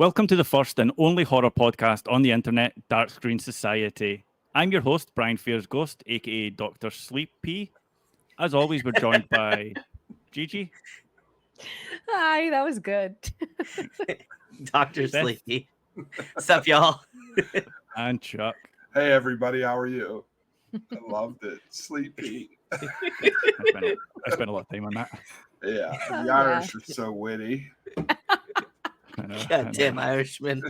Welcome to the first and only horror podcast on the internet, Dark Screen Society. I'm your host, Brian Fears Ghost, aka Dr. Sleep P. As always, we're joined by Gigi, Hi, that was good. Dr. Seth. Sleepy. What's up, y'all? and Chuck. Hey everybody, how are you? I loved it. Sleepy. I spent a lot of time on that. Yeah, Oh, the Irish are so witty. I know. Goddamn Irishman.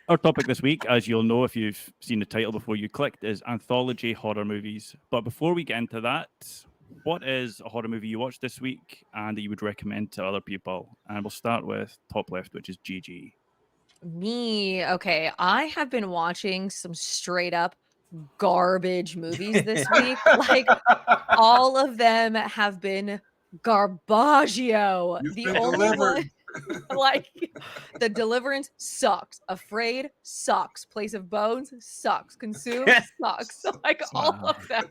Our topic this week, as you'll know if you've seen the title before you clicked, is Anthology horror movies. But before we get into that, what is a horror movie you watched this week and that you would recommend to other people? And we'll start with top left, which is Gigi. Me, okay. I have been watching some straight up garbage movies this week. Like all of them have been garbaggio. You've The been only delivered. one, like The Deliverance sucks. Afraid sucks. Place of Bones sucks. Consume sucks. Like all of them.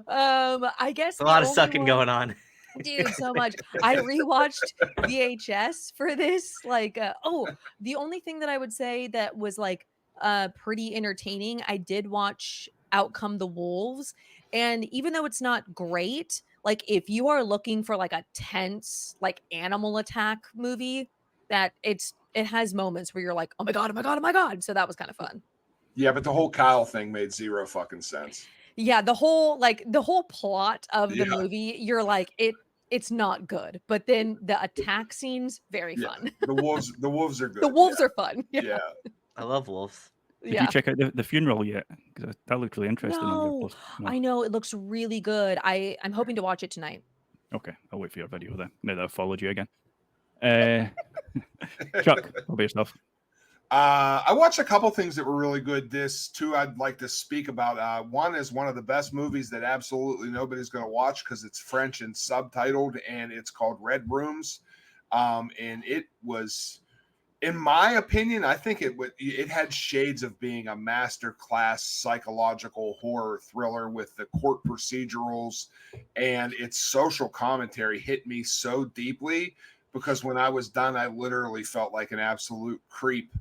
I guess There's a lot the of only sucking one- going on. Dude, so much. I rewatched VHS for this. The only thing that I would say that was pretty entertaining, I did watch Out Come the Wolves. And even though it's not great, like if you are looking for like a tense, like animal attack movie, it has moments where you're like, oh my God, oh my God, oh my God. So that was kind of fun. Yeah, but the whole Kyle thing made zero fucking sense. Yeah, the whole plot of the Yeah. movie, you're like, it's not good. But then the attack scenes, very Yeah. fun. The wolves are good. The wolves yeah. are fun. Yeah. I love wolves. Did Yeah. you check out the funeral yet? Because that looked really interesting. on your No, post. No. I know it looks really good. I'm hoping to watch it tonight. Okay, I'll wait for your video then. Now that I've followed you again. Chuck, what about yourself? I watched a couple things that were really good. This two I'd like to speak about. One is one of the best movies that absolutely nobody's going to watch because it's French and subtitled, and it's called Red Rooms. And it was, in my opinion, I think it had shades of being a masterclass psychological horror thriller with the court procedurals, and its social commentary hit me so deeply because when I was done, I literally felt like an absolute creep.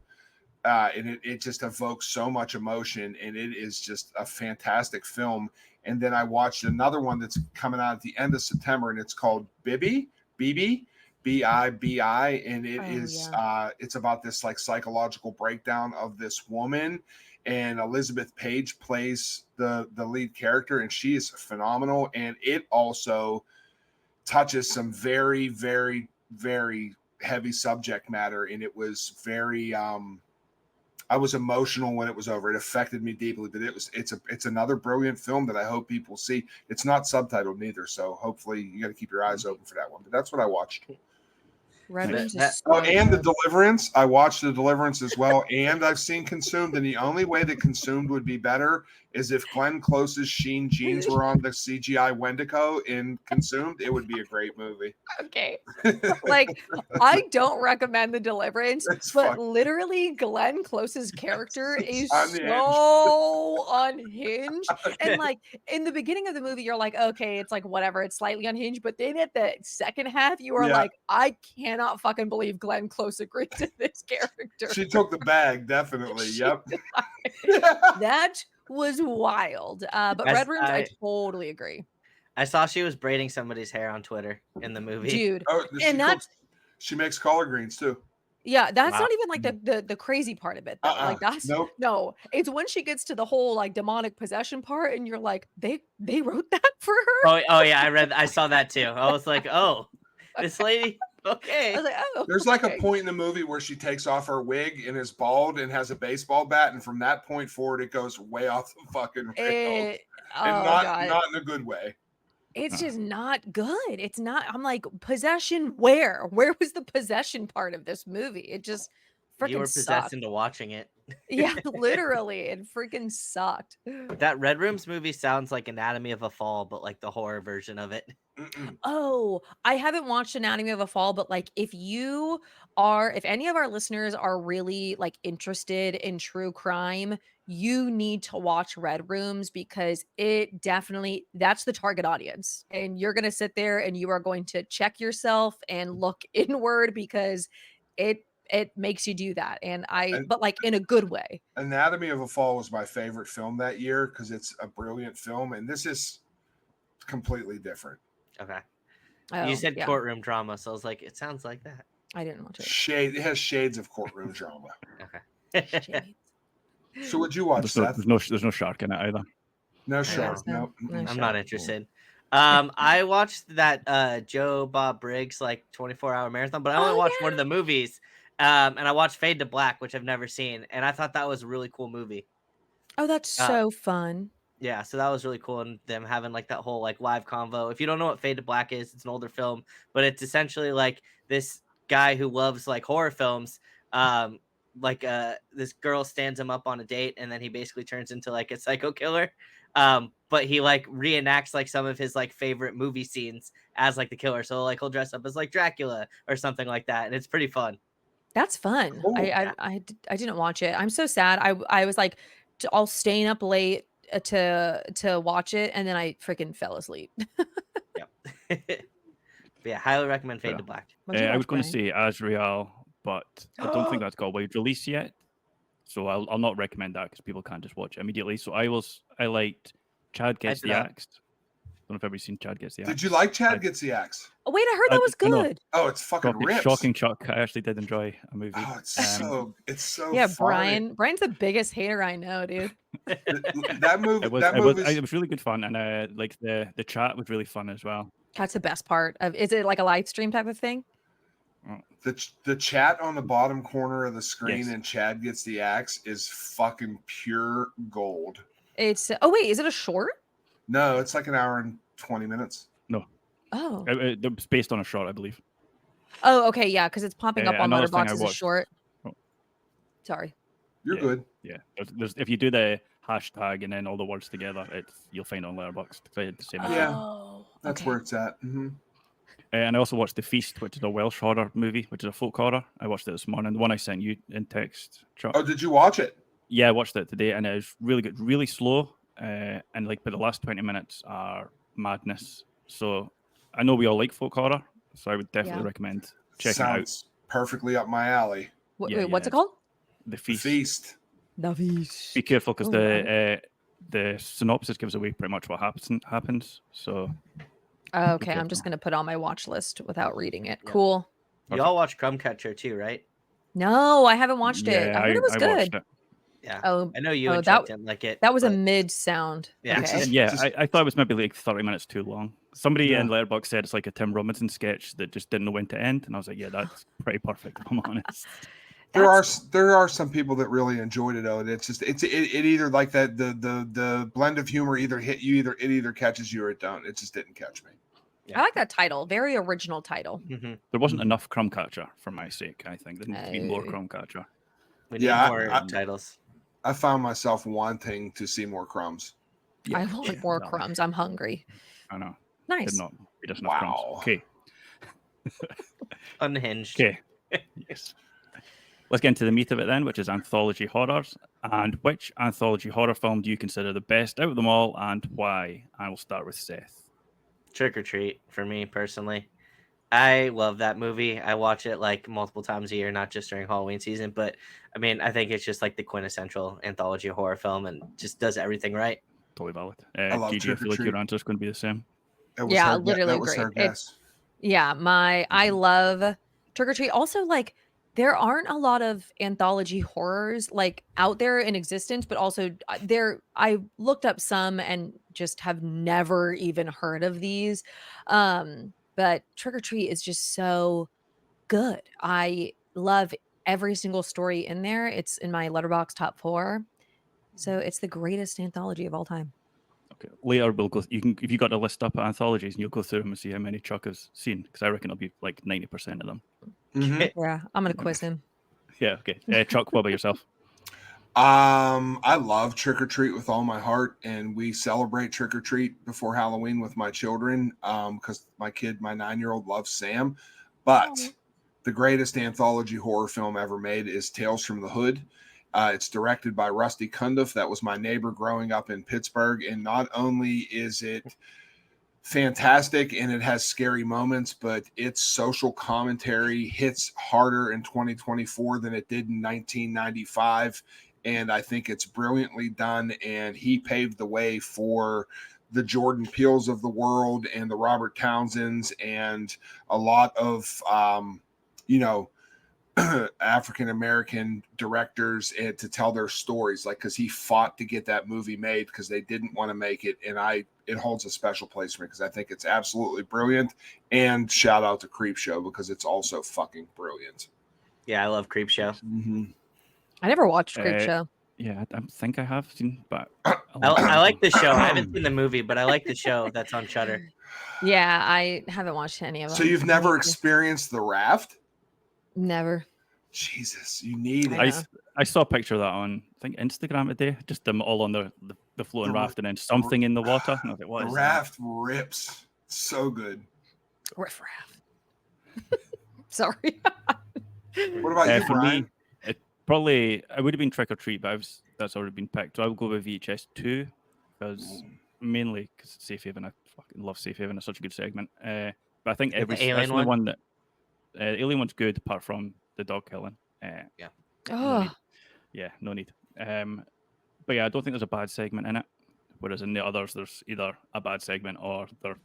And it just evokes so much emotion, and it is just a fantastic film. And then I watched another one that's coming out at the end of September, and it's called Bibi, B-I-B-I, and it's about this like psychological breakdown of this woman, and Elizabeth Page plays the lead character, and she is phenomenal. And it also touches some very, very, very heavy subject matter, and it was very I was emotional when it was over. It affected me deeply, but it's another brilliant film that I hope people see. It's not subtitled neither, so hopefully you got to keep your eyes open for that one. But that's what I watched. Red That- Rooms that- is so And The good. Deliverance. I watched The Deliverance as well, and I've seen Consumed. And the only way that Consumed would be better is if Glenn Close's sheen jeans were on the CGI Wendigo in Consumed. It would be a great movie. Okay. Like, I don't recommend The Deliverance, It's but fucking- literally Glenn Close's character is Unhinged. so unhinged. And like in the beginning of the movie, you're like, okay, it's like whatever, it's slightly unhinged. But then at the second half, you are Yeah. like, I cannot fucking believe Glenn Close agreed to this character. She took the bag, definitely. Yep. That was wild. But Red Rooms, I I totally agree. saw she was braiding somebody's hair on Twitter in the movie. Dude. Oh, And that's she makes collard greens too. Yeah, that's Wow. not even like the crazy part of it though. Like that's Nope. no, it's when she gets to the whole like demonic possession part, and you're like, they wrote that for her. Oh yeah, I saw that too. I was like, oh, this lady. I Okay. was like, oh, There's like okay. a point in the movie where she takes off her wig and is bald and has a baseball bat, and from that point forward, it goes way off the fucking rails, It, and oh not god, in a good way. it's just not good. It's not. I'm like, possession. Where was the possession part of this movie? It just You were freaking possessed sucked. into watching it. Yeah, literally, it freaking sucked. That Red Rooms movie sounds like Anatomy of a Fall, but like the horror version of it. Mm-mm. Oh, I haven't watched Anatomy of a Fall, but like if you if any of our listeners are really like interested in true crime, you need to watch Red Rooms because it definitely that's the target audience. And you're going to sit there and you are going to check yourself and look inward because it makes you do that. And And but like in a good way. Anatomy of a Fall was my favorite film that year because it's a brilliant film, and this is completely different. Okay. Oh, You said yeah. courtroom drama, so I was like, it sounds like that. I didn't watch it. It has shades of courtroom drama. Okay. Shades. So would you watch, Seth? There's no shark in it either. No I shark. know. No. No Mm-mm. I'm sure. not interested. I watched that Joe Bob Briggs like 24-hour marathon, but I only Oh, watched one yeah. of the movies. And I watched Fade to Black, which I've never seen, and I thought that was a really cool movie. Oh, that's so fun. Yeah, so that was really cool, and them having like that whole like live convo. If you don't know what Fade to Black is, it's an older film, but it's essentially like this guy who loves like horror films. This girl stands him up on a date, and then he basically turns into like a psycho killer. But he like reenacts like some of his like favorite movie scenes as like the killer. So like he'll dress up as like Dracula or something like that, and it's pretty fun. That's fun. Cool. I didn't watch it. I'm so sad. I was like all staying up late to watch it, and then I freaking fell asleep. Yep. But yeah, highly recommend Fade Yeah. to Black. What'd you I watch, was going to Brian? say Azrael, but I don't think that's got a wide release yet. So I'll not recommend that because people can't just watch it immediately. So I liked Chad Gets did the not. Axe. Don't know if everybody's seen Chad Gets the Axe. Did you like Chad I- Gets the Axe? Oh wait, I heard that was I know. good. Oh, it's fucking rips. Shocking Chuck. I actually did enjoy a movie. Oh, it's so Yeah, funny. Brian's the biggest hater I know, dude. That movie. It was That it was movie. it was really good fun, and like the chat was really fun as well. That's the best part of. Is it like a live stream type of thing? The chat on the bottom corner of the screen Yes. and Chad Gets the Axe is fucking pure gold. It's oh wait, is it a short? No, it's like an hour and 20 minutes. Oh, It was based on a short, I believe. oh okay, yeah, because it's popping up on Another thing I Letterboxd as a watched- short. Oh. Sorry. You're Yeah. good. Yeah, there's if you do the hashtag and then all the words together, you'll find it on Letterboxd. I had the same issue. Yeah. Oh, That's okay. where it's at. Mm-hmm. And I also watched The Feast, which is a Welsh horror movie, which is a folk horror. I watched it this morning. The one I sent you in text, Chuck. Oh, did you watch it? Yeah, I watched it today, and it was really good, really slow. And like, but the last 20 minutes are madness. So I know we all like folk horror, so I would definitely Yeah. recommend checking it out. Sounds perfectly up my alley. Yeah, Wait, what's it yeah. called? The The Feast. Feast. The Feast. Be careful because Oh, the synopsis gives away pretty much what happens. So Okay, I'm careful. just gonna put it on my watch list without reading it. Yeah. Cool. You all watch Crumbcatcher too, right? No, I haven't watched it. yeah, I heard it was I good. watched it. Yeah. Oh, I know you oh, and Chuck didn't like it. that was a but- mid sound. Yeah. It's Okay. just- Yeah, Just- I thought it was maybe like 30 minutes too long. Somebody Yeah. in Letterboxd said it's like a Tim Robinson sketch that just didn't know when to end, and I was like, yeah, that's pretty perfect. If I'm honest. There That's- are some people that really enjoyed it though. And it's just it either like that the blend of humor either hit you it either catches you or it don't. It just didn't catch me. I like that title. Very original title. Mhm. There wasn't enough Crumbcatcher for my sake. I think there needs to be more Oh. Crumbcatcher. We need Yeah, more I- titles. I found myself wanting to see more crumbs. I want more no, crumbs. I'm hungry. I know. Nice. Did not be just enough crumbs. Wow. Okay. Unhinged. Okay. Yes. Let's get into the meat of it then, which is anthology horrors. And which anthology horror film do you consider the best out of them all, and why? And we'll start with Seth. Trick or Treat for me personally. I love that movie. I watch it like multiple times a year, not just during Halloween season. But I mean, I think it's just like the quintessential anthology horror film, and just does everything right. Totally valid. love Gigi, I Trick or feel like Treat. your answer is going to be the same. That was Yeah, her, literally that was great. her guess. Yeah, I love Trick or Treat. Also, like there aren't a lot of anthology horrors like out there in existence, but also I looked up some and just have never even heard of these. But Trick or Treat is just so good. I love every single story in there. It's in my Letterboxd top 4. So it's the greatest anthology of all time. Okay. Later we'll go. You can, if you got a list up of anthologies, and you'll go through them and see how many Chuck has seen, because I reckon it'll be like 90% of them. Mhm. Yeah, I'm gonna quiz him. Yeah. Okay. Chuck, what about yourself? I love Trick or Treat with all my heart, and we celebrate Trick or Treat before Halloween with my children because my 9-year-old loves Sam. But the greatest anthology horror film ever made is Tales from the Hood. It's directed by Rusty Cundiff. That was my neighbor growing up in Pittsburgh. And not only is it fantastic and it has scary moments, but its social commentary hits harder in 2024 than it did in 1995. And I think it's brilliantly done. And he paved the way for the Jordan Peels of the world and the Robert Townsends and a lot of, African-American directors and to tell their stories, like, because he fought to get that movie made because they didn't want to make it. And it holds a special place for me because I think it's absolutely brilliant. And shout out to Creepshow because it's also fucking brilliant. Yeah, I love Creepshow. Mm-hmm. I never watched Creepshow. Yeah, I think I have seen, but I like the show. I haven't seen the movie, but I like the show that's on Shudder. Yeah, I haven't watched any of them. So you've never experienced The Raft? Never. Jesus, you need it. I know. I saw a picture of that on, I think, Instagram today. Just them all on the floating raft and then something in the water. And I was like, what The is Raft rips. So good. Riff raff. Sorry. What about you, for Brian? me, it probably, it would have been Trick or Treat, but that's already been picked. So I would go with VHS 2 because mainly because it's Safe Haven. I fucking love Safe Haven. It's such a good segment. But I think Is the Alien that's the one? one that Alien one's good apart from the dog killing. No Oh, need. Yeah, no need. But yeah, I don't think there's a bad segment in it. Whereas in the others, there's either a bad segment or they're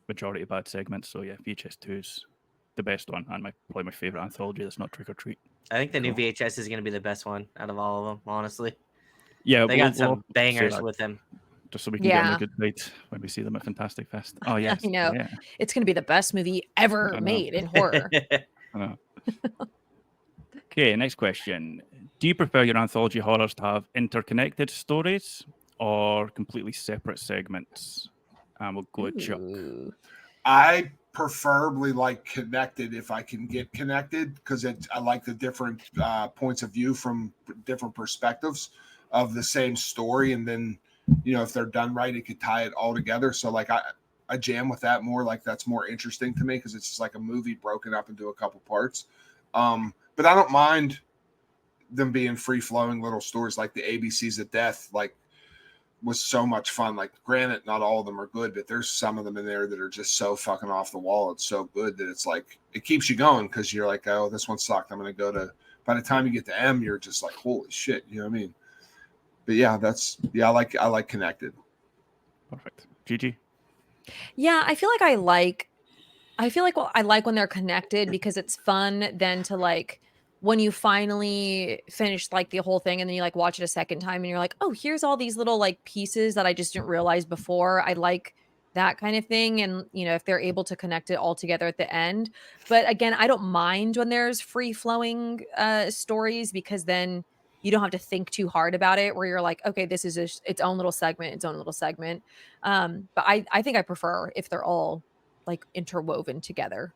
majority bad segments. So yeah, VHS 2 is the best one and probably my favorite anthology that's not Trick or Treat. I think the new VHS is going to be the best one out of all of them, honestly. Yeah, They got some bangers with them. just so we can get on Yeah. a good side when we see them at Fantastic Fest. Oh yes, I know. Yeah, it's going to be the best movie ever I know. made in horror. I know. Okay, next question. Do you prefer your anthology horrors to have interconnected stories or completely separate segments? And we'll go with Chuck. Ooh. I preferably like connected if I can get connected because I like the different points of view from different perspectives of the same story. And then, if they're done right, it could tie it all together. So like I jam with that more. Like that's more interesting to me because it's just like a movie broken up into a couple parts. But I don't mind them being free flowing little stories like the ABCs of Death, like was so much fun. Like granted, not all of them are good, but there's some of them in there that are just so fucking off the wall. It's so good that it's like, it keeps you going because you're like, oh, this one sucked. I'm going to go to, by the time you get to M, you're just like, holy shit. You know what I mean? But yeah, I like connected. Perfect. Gigi? Yeah, I feel like I like when they're connected because it's fun then to like when you finally finish like the whole thing and then you like watch it a second time and you're like, oh, here's all these little like pieces that I just didn't realize before. I like that kind of thing. And if they're able to connect it all together at the end. But again, I don't mind when there's free flowing stories because then you don't have to think too hard about it where you're like, okay, this is its own little segment. But I think I prefer if they're all like interwoven together.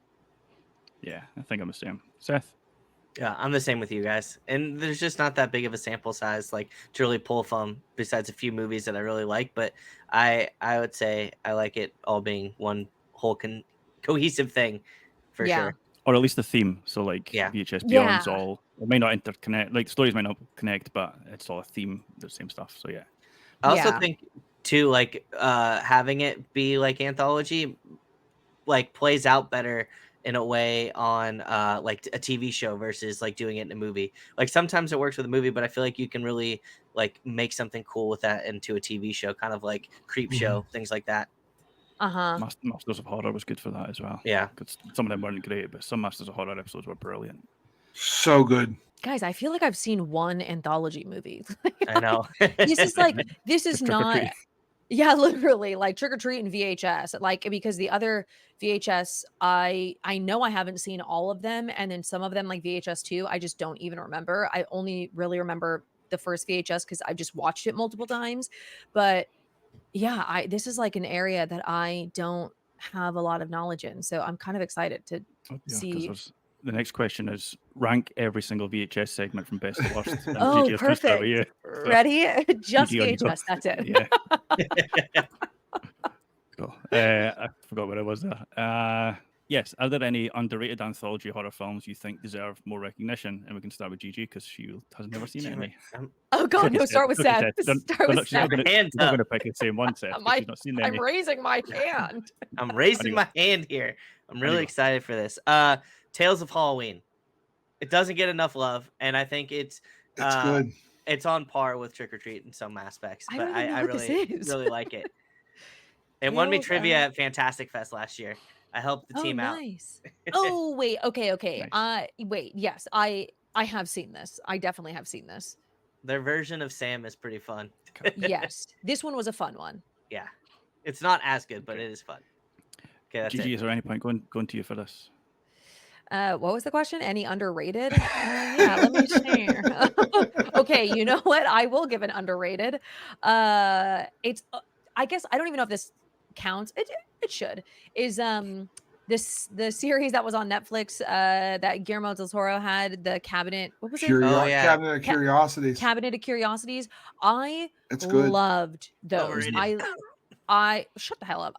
Yeah, I think I'm the same. Seth? Yeah, I'm the same with you guys. And there's just not that big of a sample size like to really pull from besides a few movies that I really like. But I would say I like it all being one whole cohesive thing for Yeah. sure. Or at least the theme. So like Yeah. VHS Beyond's Yeah. all, it may not interconnect, like stories might not connect, but it's all a theme, the same stuff. So yeah. I also Yeah. think too, like having it be like anthology like plays out better in a way on like a TV show versus like doing it in a movie. Like sometimes it works with a movie, but I feel like you can really like make something cool with that into a TV show, kind of like Creepshow, things like that. Uh-huh. Masters of Horror was good for that as well. Yeah. Because some of them weren't great, but some Masters of Horror episodes were brilliant. So good. Guys, I feel like I've seen one anthology movie. I know. this is Just Trick or not Treat. yeah, literally like Trick or Treat and VHS. Like because the other VHS, I know I haven't seen all of them, and then some of them like VHS 2, I just don't even remember. I only really remember the first VHS because I just watched it multiple times. But yeah, this is like an area that I don't have a lot of knowledge in, so I'm kind of excited to Oh, yeah, see. because the next question is rank every single VHS segment from best to worst. And Oh, Gigi, let's just start with you. So, Ready? Just Gigi, on you go. VHS. That's it. Yeah. Cool. I forgot what it was there. Yes. Are there any underrated anthology horror films you think deserve more recognition? And we can start with Gigi because she has never seen Damn it. any. Oh God, no! Start with Seth. They're Start with not, she's not Seth. going to. Hands She's not up. going to pick the same one, Seth. 'cause she's not seen I'm any. raising my hand. I'm raising Anyway. my hand here. I'm really Anyway. excited for this. Tales of Halloween. It doesn't get enough love, and I think it's good. It's on par with Trick or Treat in some aspects. I But don't even know what this is. really like it. It won me Tales trivia of- at Fantastic Fest last year. I helped the team out. Nice. Oh wait, okay. Nice. Wait, yes, I have seen this. I definitely have seen this. Their version of Sam is pretty fun. Yes, this one was a fun one. Yeah, it's not as good, but Okay. it is fun. Okay, that's Gigi, it. is there any point going to you for this? What was the question? Any underrated? Yeah, let me share. Okay, you know what? I will give an underrated. It's I guess I don't even know if this counts. It should. Is the series that was on Netflix that Guillermo del Toro had, the Cabinet. What was it? Oh, yeah. Cabinet of Curiosities. Cabinet of Curiosities. I It's good. loved those. Overrated. I shut the hell up.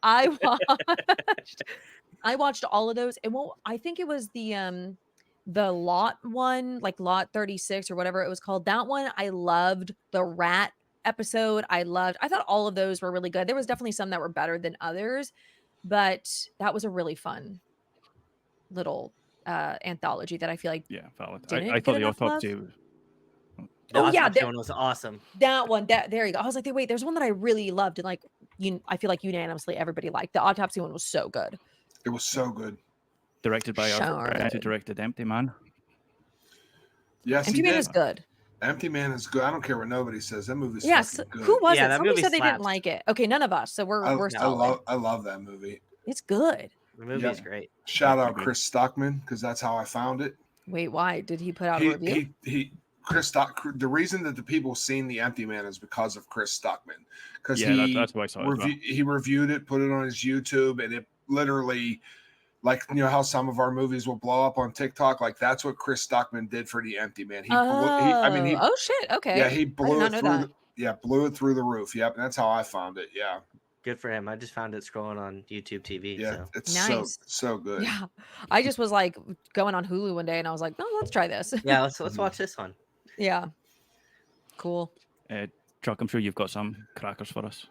I watched all of those, and I think it was the Lot one, like Lot 36 or whatever it was called. That one I loved. The rat episode I thought all of those were really good. There was definitely some that were better than others, but that was a really fun little anthology that I feel like Yeah, valid. didn't I get thought the enough love. autopsy was. The Oh, yeah, autopsy that- one was awesome. That one, there you go. I was like, wait, there's one that I really loved, and like I feel like unanimously everybody liked. The autopsy one was so good. It was so good. Directed by Sure. Arthur Brent, who directed Empty Man. Yes, Empty he Man did. is good. Empty Man is good. I don't care what nobody says. That movie's Yes. fucking good. Who was Yeah, it? that Somebody movie said they didn't slaps. like it. Okay, none of us. So we're I solid. love that movie. It's good. The movie Yeah. is great. Shout out Agreed. Chris Stockman because that's how I found it. Wait, why did he put out a review? The reason that the people seen the Empty Man is because of Chris Stockman, because Yeah, that's why I saw it. As well. he reviewed it, put it on his YouTube, and it literally, like, you know how some of our movies will blow up on TikTok, like that's what Chris Stockman did for the Empty Man. Oh shit. Okay. Yeah, he I did blew not it know through. that. Blew it through the roof. Yep, and that's how I found it. Yeah, Good for him. I just found it scrolling on YouTube TV. yeah, So. it's Nice. so good. Yeah. I just was like going on Hulu one day and I was like, oh, let's try this. Yeah, let's watch this one. Yeah. Cool. Chuck, I'm sure you've got some crackers for us.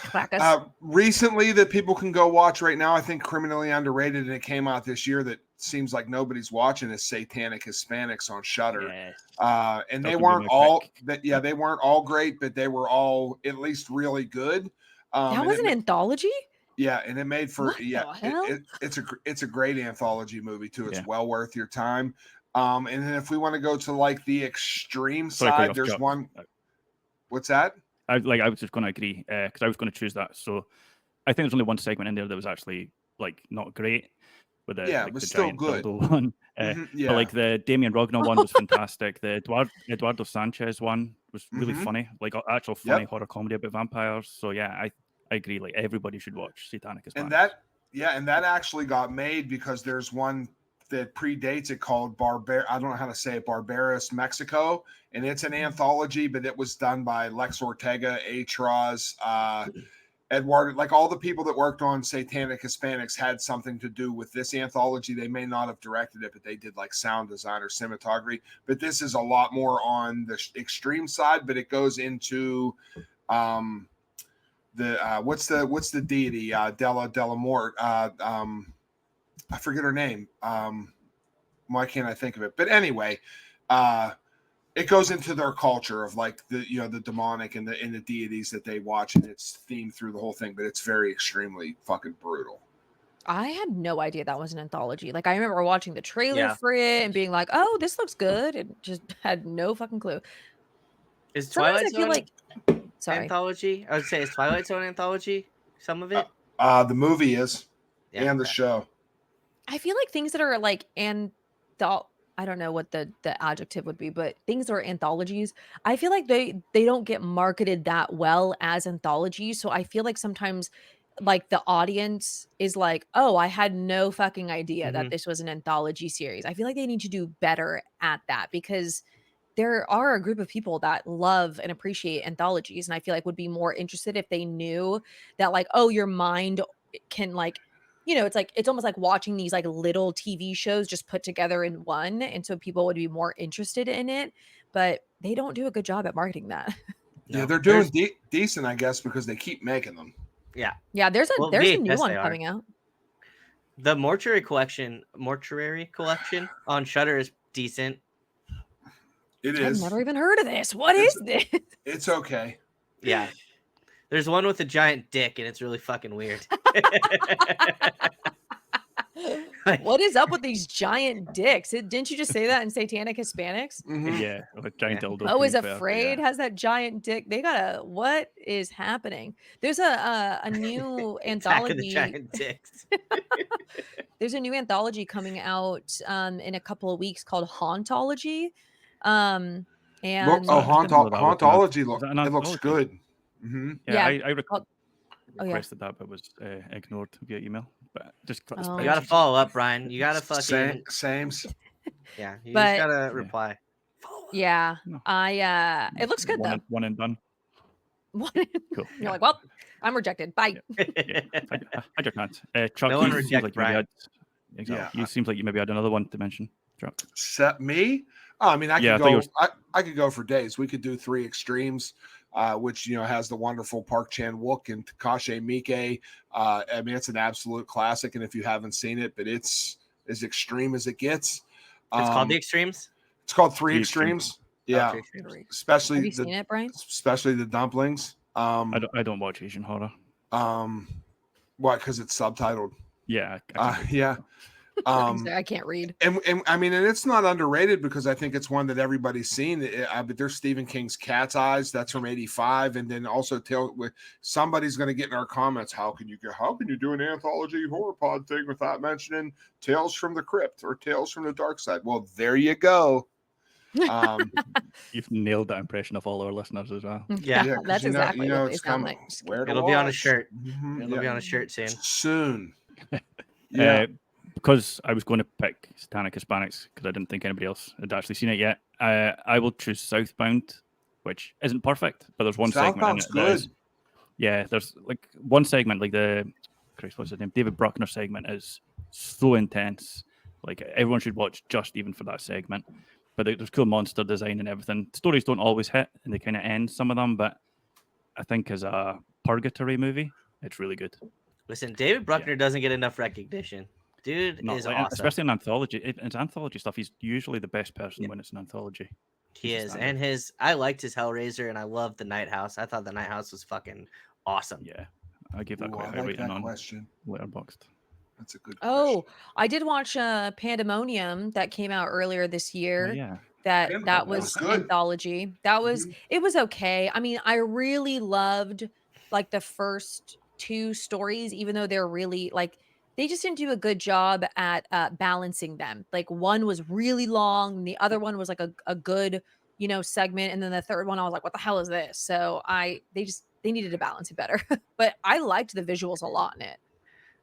Crackers. Recently, that people can go watch right now, I think criminally underrated, and it came out this year that seems like nobody's watching, is Satanic Hispanics on Shudder. Yeah. And That they would be weren't my all pick. they weren't all great, but they were all at least really good. that and was it an anthology? Yeah, and it made for What the hell? it's a great anthology movie too. It's Yeah. well worth your time. And then if we want to go to like the extreme Sorry to cut you side, off, there's Chuck. one. What's that? I was just going to agree because I was going to choose that. So I think there's only one segment in there that was actually like not great with the Yeah, like, it was the still giant good. dildo one. Yeah, But like the Damien Rogner one was fantastic. The Eduardo Sanchez one was really Mhm. funny, like actual funny Yep. horror comedy about vampires. So yeah, I agree. Like everybody should watch Satanic Hispanics. and that actually got made because there's one that predates it called I don't know how to say it, Barbaros Mexico, and it's an anthology, but it was done by Lex Ortega, Atros, Edward, like all the people that worked on Satanic Hispanics had something to do with this anthology. They may not have directed it, but they did like sound design or cinematography. But this is a lot more on the extreme side, but it goes into what's the deity? Della Mort. I forget her name. Why can't I think of it? But anyway, it goes into their culture of like the demonic and the deities that they watch, and it's themed through the whole thing. But it's very extremely fucking brutal. I had no idea that was an anthology. Like I remember watching the trailer Yeah. for it and being like, "Oh, this looks good," and just had no fucking clue. Is Sometimes Twilight I feel Zone like, sorry, anthology? I would say is Twilight Zone anthology. Some of it. The movie is Yeah. and the show. I feel like things that are like I don't know what the adjective would be, but things that are anthologies, I feel like they don't get marketed that well as anthologies. So I feel like sometimes like the audience is like, "Oh, I had no fucking idea that Mhm. this was an anthology series." I feel like they need to do better at that because there are a group of people that love and appreciate anthologies, and I feel like would be more interested if they knew that like, oh, your mind can like it's almost like watching these like little TV shows just put together in one, and so people would be more interested in it, but they don't do a good job at marketing that. Yeah, No. they're doing decent, I guess, because they keep making them. Yeah. Yeah, there's Well, a new VHS one they are. coming out. The mortuary collection on Shudder is decent. It I've is. never even heard of this. What is this? It's okay. Yeah. There's one with a giant dick, and it's really fucking weird. What is up with these giant dicks? Didn't you just say that in Satanic Hispanics? Mhm. Yeah, like giant Yeah. dildo. Bo is to be fair, but afraid yeah. has that giant dick. They got what is happening? There's a new Attack of the anthology. Giant Dicks. There's a new anthology coming out in a couple of weeks called Hauntology. And I didn't know that was an Hauntology is that an it looks anthology? good. Hmm. Yeah, yeah, I called- oh yeah. requested that, but was ignored via email. But just click the Oh. You gotta follow up, Brian. You gotta fucking Sames. yeah. You But- just gotta reply. Yeah, No. it looks good though. One and done. One- Cool. You're like, well, I'm rejected. Bye. Yeah, had your chance. Chuck, No one you seems reject like you maybe Brian. had. Exactly. You seems like you maybe had another one to mention. Chuck. Set me. Oh, I mean, I Yeah, could I thought go. you I could go for days. We could do Three Extremes, which has the wonderful Park Chan Wook and Takashi Miike. I mean, it's an absolute classic, and if you haven't seen it, but it's as extreme as it gets. It's called The Extremes. It's called Three Three Extremes. Extremes. Yeah, Three Extremes. especially Have you seen it, Brian? especially the dumplings. I don't watch Asian horror. Why? Because it's subtitled. Yeah. I Yeah. I can't read. And I mean, and it's not underrated because I think it's one that everybody's seen. But there's Stephen King's Cat's Eyes. That's from '85, and then also somebody's going to get in our comments. How can you do an anthology horror pod thing without mentioning Tales from the Crypt or Tales from the Dark Side? Well, there you go. You've nailed that impression of all our listeners as well. Yeah. 'cause That's exactly what they it's sound coming. like. Just Where to It'll be on a watch. shirt. Mhm, It'll be on a shirt soon. soon. Yeah. Because I was going to pick Satanic Hispanics because I didn't think anybody else had actually seen it yet. I will choose Southbound, which isn't perfect, but there's one segment in Southbound's it that is. good. Yeah, there's like one segment, like what's his name? David Bruckner segment is so intense. Like everyone should watch just even for that segment. But there's cool monster design and everything. Stories don't always hit, and they kind of end some of them. But I think as a purgatory movie, it's really good. Listen, David Bruckner doesn't get enough recognition. Dude Not is like- awesome. Especially in anthology. It's anthology stuff. He's usually the best person when it's an anthology. He He's a is, standard. and I liked his Hellraiser, and I loved the Night House. I thought the Night House was fucking awesome. Yeah, I gave that Ooh, quite I a high like rating that on question. Letterboxd. That's a good Oh, question. I did watch Pandemonium that came out earlier this year. Oh, yeah. That Pandemonium was was good. anthology. That was Mhm. it was okay. I mean, I really loved like the first two stories, even though they're really like they just didn't do a good job at balancing them. Like one was really long, and the other one was like a good, segment, and then the third one I was like, what the hell is this? So they needed to balance it better. But I liked the visuals a lot in it.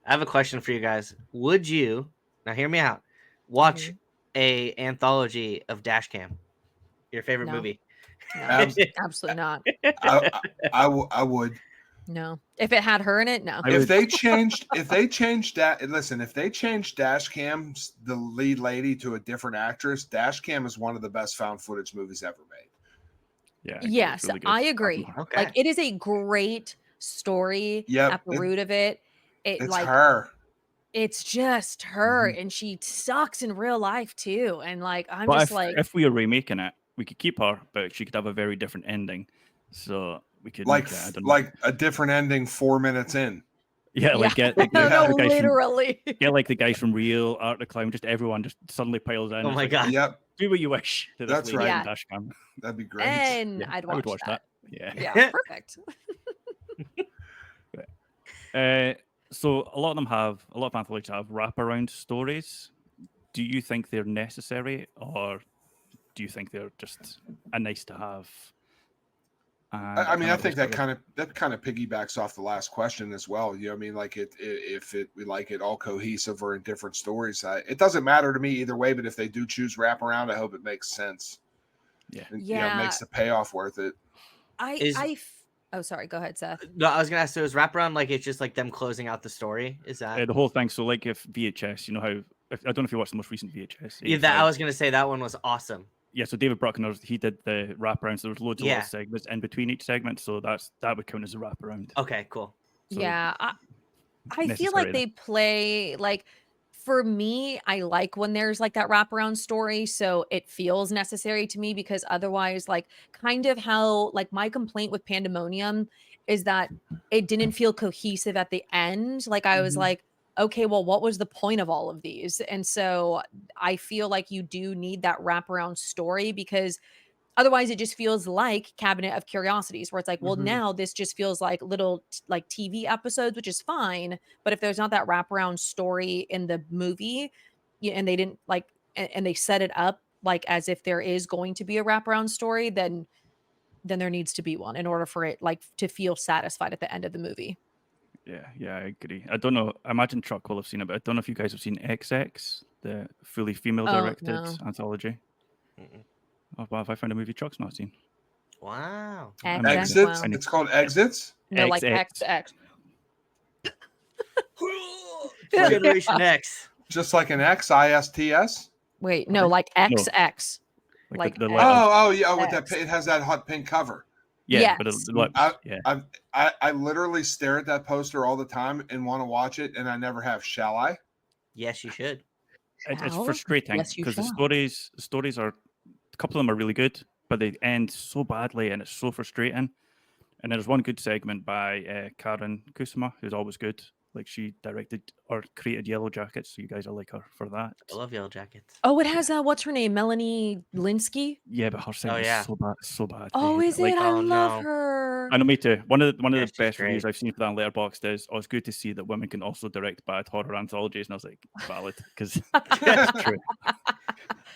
I have a question for you guys. Would you now hear me out? Watch a anthology of Dashcam, your favorite No. movie. No, Abs- absolutely not. I would. No. If it had her in it, no. If they changed that, listen, if they changed Dashcam, the lead lady, to a different actress, Dashcam is one of the best found footage movies ever made. Yeah. agree, it's Yes, really good. I agree. Okay. Like it is a great story Yep, at the root of it. It's Like her. it's just her, Mhm. and she sucks in real life too. And like I'm But just like if we were remaking it, we could keep her, but she could have a very different ending. So we could Like make it, I don't know. like a different ending 4 minutes in. Yeah, like get the, no, the guys from literally. get like the guys from Real, Art the Clown, just everyone just suddenly piles in. Oh It's my like, God. Yep, do what you wish to this That's lady right. in Dashcam. that'd be great. And Yeah, I'd I would watch watch that. Yeah. Yeah, perfect. So a lot of anthologies have wraparound stories. Do you think they're necessary, or do you think they're just a nice to have? I mean, I think that kind of piggybacks off the last question as well. I mean, like if we like it all cohesive or in different stories, it doesn't matter to me either way. But if they do choose wraparound, I hope it makes sense. Yeah. And, Yeah. makes the payoff worth it. I Oh, sorry. Go ahead, Seth. No, I was gonna ask. So is wraparound like it's just like them closing out the story? Is that? The whole thing. So like if VHS, you know how I don't know if you watched the most recent VHS. Yeah, that I 85. was gonna say that one was awesome. Yeah, so David Bruckner, he did the wraparound. So there was loads of Yeah. little segments in between each segment. So that would count as a wraparound. Okay, cool. So Yeah, I feel necessary like then. they play like for me, I like when there's like that wraparound story, so it feels necessary to me because otherwise, like kind of how like my complaint with Pandemonium is that it didn't feel cohesive at the end. Like I was Mhm. like, okay, well, what was the point of all of these? And so I feel like you do need that wraparound story because otherwise, it just feels like Cabinet of Curiosities, where it's like, well, Mhm. now this just feels like little like TV episodes, which is fine. But if there's not that wraparound story in the movie, yeah, and they didn't like, and they set it up like as if there is going to be a wraparound story, then there needs to be one in order for it like to feel satisfied at the end of the movie. yeah, I agree. I don't know. I imagine Chuck will have seen it, but I don't know if you guys have seen XX, the fully female Oh directed no, anthology. Mm-mm. Oh, wow, have I found a movie Chuck's not seen? Wow. I might XX. be- Wow. Exits. I need- It's called Exits. No, like XX. XX. Generation X. Just like an X, ISTS. Wait, I no, think- like no, XX. like Like the X. letters. Oh, yeah. With that, X. it has that hot pink cover. Yeah, but Yes. the lips. I, Yeah. I literally stare at that poster all the time and want to watch it, and I never have. Shall I? Yes, you should. It's Shall? frustrating Yes, you because the shall. stories are a couple of them are really good, but they end so badly and it's so frustrating. And there's one good segment by Karen Kusama, who's always good. Like she directed or created Yellow Jackets, so you guys will like her for that. I love Yellow Jackets. Oh, it has what's her name? Melanie Linsky. Yeah, but her segment yeah. is so bad. I Oh, hate is Like it? I Oh, love no. her. I know, me too. One of the Yeah, she's best reviews great. I've seen for that on Letterboxd is, "Oh, it's good to see that women can also direct bad horror anthologies." And I was like, valid, because it's true.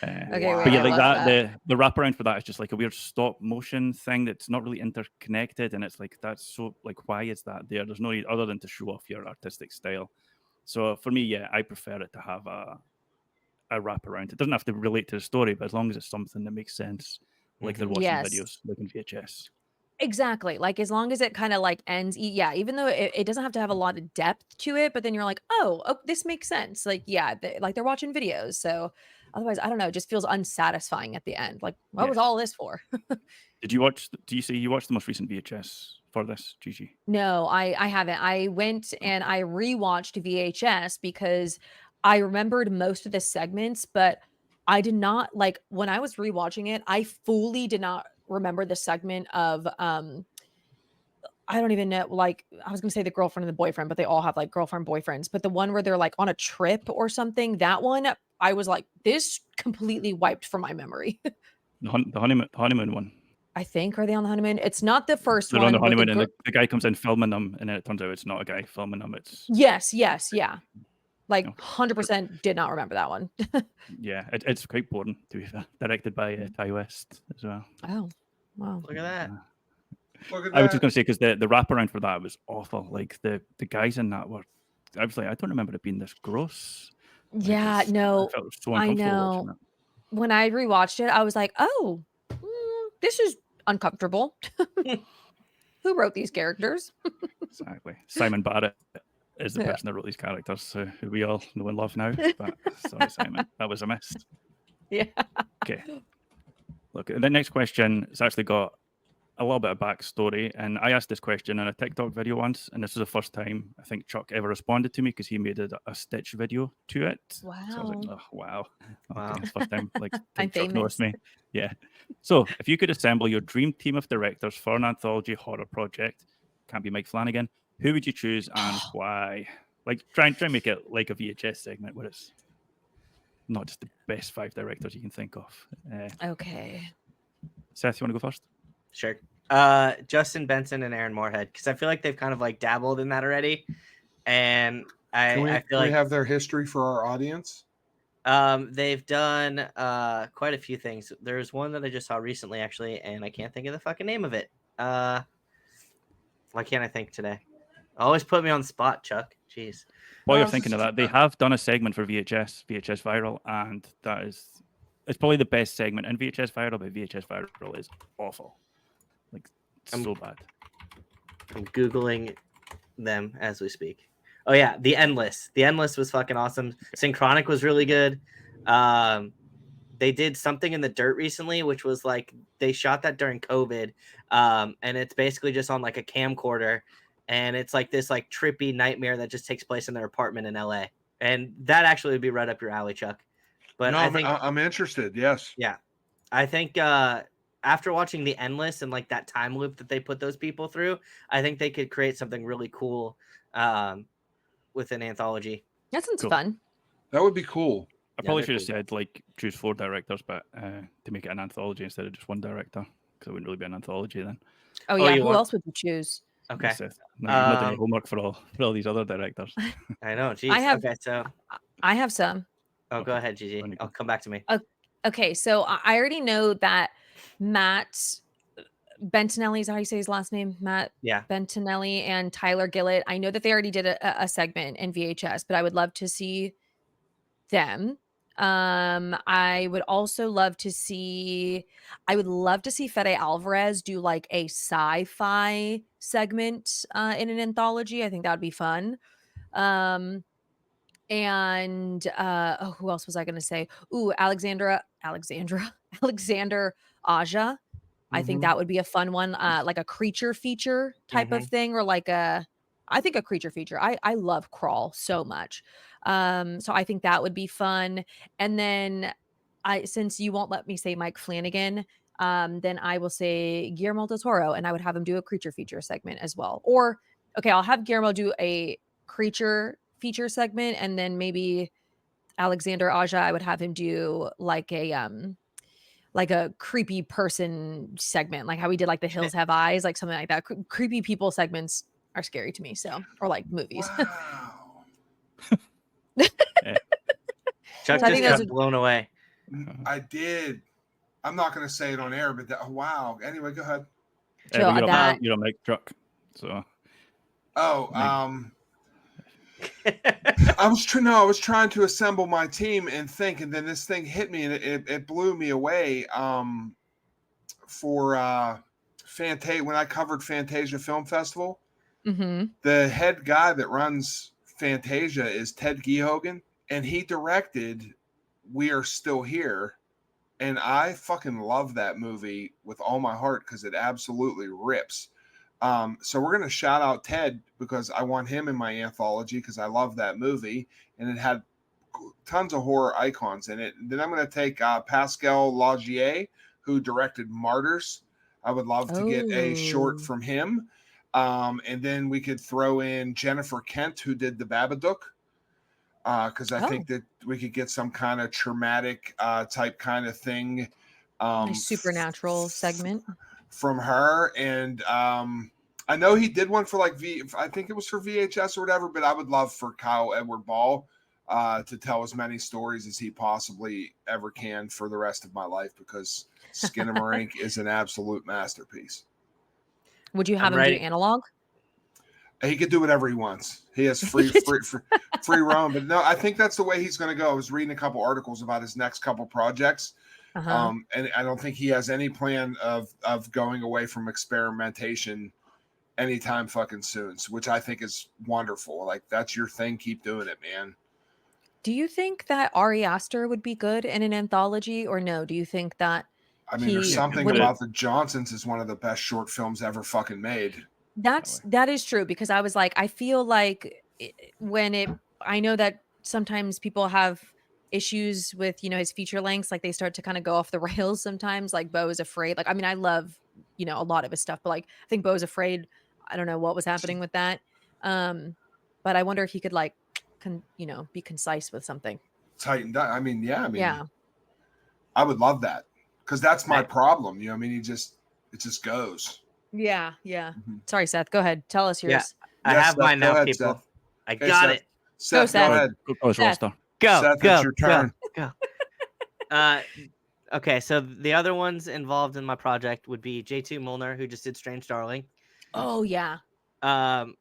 Okay, But wait, yeah, I like love that, the wraparound for that is just like a weird stop motion thing that's not really interconnected, and it's like that's so like why is that there? There's no need other than to show off your artistic style. So for me, yeah, I prefer it to have a wraparound. It doesn't have to relate to the story, but as long as it's something that makes sense, like they're Mhm. watching Yes. videos, like in VHS. Exactly. Like as long as it kind of like ends, yeah, even though it doesn't have to have a lot of depth to it, but then you're like, oh, this makes sense. Like, yeah, like they're watching videos. So otherwise, I don't know, it just feels unsatisfying at the end. Like, what was Yes. all this for? Did you watch? Do you say you watched the most recent VHS for this, Gigi? No, I haven't. I went and I rewatched VHS because I remembered most of the segments, but I did not like when I was rewatching it, I fully did not remember the segment of I don't even know like I was going to say the girlfriend and the boyfriend, but they all have like girlfriend boyfriends, but the one where they're like on a trip or something, that one I was like this completely wiped from my memory. The honeymoon one. I think are they on the honeymoon? It's not the first They're on the one where the honeymoon, and the guy comes in filming them, and then it turns out it's not a guy filming them. It's Yes, yeah. Like okay. 100% did not remember that one. Yeah, it's quite boring to be fair. Directed by Ty West as well. Oh, wow. Look at that. Look at I was just that. going to say because the wraparound for that was awful. Like the guys in that were, I was like, I don't remember it being this gross. Like, Yeah, I no, felt so I uncomfortable watching know. it. When I rewatched it, I was like, oh, this is uncomfortable. Who wrote these characters? Exactly. Simon Barrett is the Yeah. person that wrote these characters, who we all know and love now. But sorry, Simon, that was a miss. Yeah. Okay. Look, the next question has actually got a little bit of backstory, and I asked this question in a TikTok video once, and this was the first time I think Chuck ever responded to me because he made a Stitch video to it. So I was like, Wow. oh, wow. Wow. Okay, it's the first time like I'm Chuck noticed famous. me. Yeah. So if you could assemble your dream team of directors for an anthology horror project, can't be Mike Flanagan, who would you choose and why? Like try and make it like a VHS segment where it's not just the best 5 directors you can think of. Okay. Seth, you want to go first? Sure. Justin Benson and Aaron Moorhead, because I feel like they've kind of like dabbled in that already, and I feel Can we like have their history for our audience? they've done quite a few things. There's one that I just saw recently actually, and I can't think of the fucking name of it. Why can't I think today? Always put me on the spot, Chuck. Jeez. While No, you're it's thinking of just- that, they have done a segment for VHS Viral, and it's probably the best segment in VHS Viral, but VHS Viral is awful. Like, I'm- so bad. I'm Googling them as we speak. Oh yeah, The Endless. The Endless was fucking awesome. Synchronic was really good. They did Something in the Dirt recently, which was like they shot that during COVID, and it's basically just on like a camcorder, and it's like this like trippy nightmare that just takes place in their apartment in LA, and that actually would be right up your alley, Chuck. But No, I think I'm interested. Yes. yeah, I think after watching The Endless and like that time loop that they put those people through, I think they could create something really cool with an anthology. That sounds Cool. fun. That would be cool. I Yeah, probably they're should have cool. said like choose 4 directors, but to make it an anthology instead of just one director, because it wouldn't really be an anthology then. Oh Oh, yeah, you who want- else would you choose? Okay. Seth, no, you've not done your Um, homework for all these other directors. I know. Jeez. I have Okay, so I have some. go Okay. ahead, Gigi. Funny. I'll come back to me. Okay, so I already know that Matt Bentinelli, is that how you say his last name? Matt Yeah. Bentinelli and Tyler Gillett. I know that they already did a segment in VHS, but I would love to see them. I would also love to see Fede Alvarez do like a sci-fi segment in an anthology. I think that would be fun. And who else was I gonna say? Ooh, Alexander Aja. I think Mhm. that would be a fun one, like a creature feature type of thing, or like I think a creature feature. I love Crawl so much. So I think that would be fun. And then since you won't let me say Mike Flanagan, then I will say Guillermo del Toro, and I would have him do a creature feature segment as well. Or okay, I'll have Guillermo do a creature feature segment, and then maybe Alexander Aja, I would have him do like a creepy person segment, like how we did like The Hills Have Eyes, like something like that. Creepy people segments are scary to me, so or like movies. Wow. Chuck I just think those got would- blown away. I did. I'm not going to say it on air, but wow. Anyway, go ahead. So But that- you're a mic truck, so Oh, Mike. I was trying to assemble my team and think, and then this thing hit me, and it blew me away. For Fantasia, when I covered Fantasia Film Festival, Mhm. the head guy that runs Fantasia is Ted Gehogan, and he directed We Are Still Here, and I fucking love that movie with all my heart because it absolutely rips. So we're gonna shout out Ted because I want him in my anthology because I love that movie and it had tons of horror icons in it. And then I'm gonna take Pascal Laugier, who directed Martyrs. I would love to get a short Oh. from him. And then we could throw in Jennifer Kent, who did the Babadook. Because I think that we could get some kind of traumatic type kind of thing. A supernatural segment. From her. And I know he did one for like I think it was for VHS or whatever, but I would love for Kyle Edward Ball to tell as many stories as he possibly ever can for the rest of my life because Skinamarink is an absolute masterpiece. Would you have him do analog? He could do whatever he wants. He has free roam. But no, I think that's the way he's going to go. I was reading a couple articles about his next couple projects. And I don't think he has any plan of going away from experimentation anytime fucking soon, which I think is wonderful. Like, that's your thing. Keep doing it, man. Do you think that Ari Aster would be good in an anthology, or no? Do you think that I mean, there's something about the Johnsons is one of the best short films ever fucking made. That is true, because I was like, I feel like I know that sometimes people have issues with, his feature lengths, like they start to kind of go off the rails sometimes, like Beau is Afraid. Like, I mean, I love, a lot of his stuff, but like, I think Beau is Afraid, I don't know what was happening with that. But I wonder if he could like, be concise with something. Tightened up. I mean, yeah. I would love that because that's my problem. I mean, it just goes. Yeah. Sorry, Seth. Go ahead. Tell us yours. Yeah, I have mine now, people. Seth. I got it. Seth, go ahead. Go, roster. Go. Seth, it's your turn. Go. Okay, so the other ones involved in my project would be J2 Molnar, who just did Strange Darling. Oh yeah. The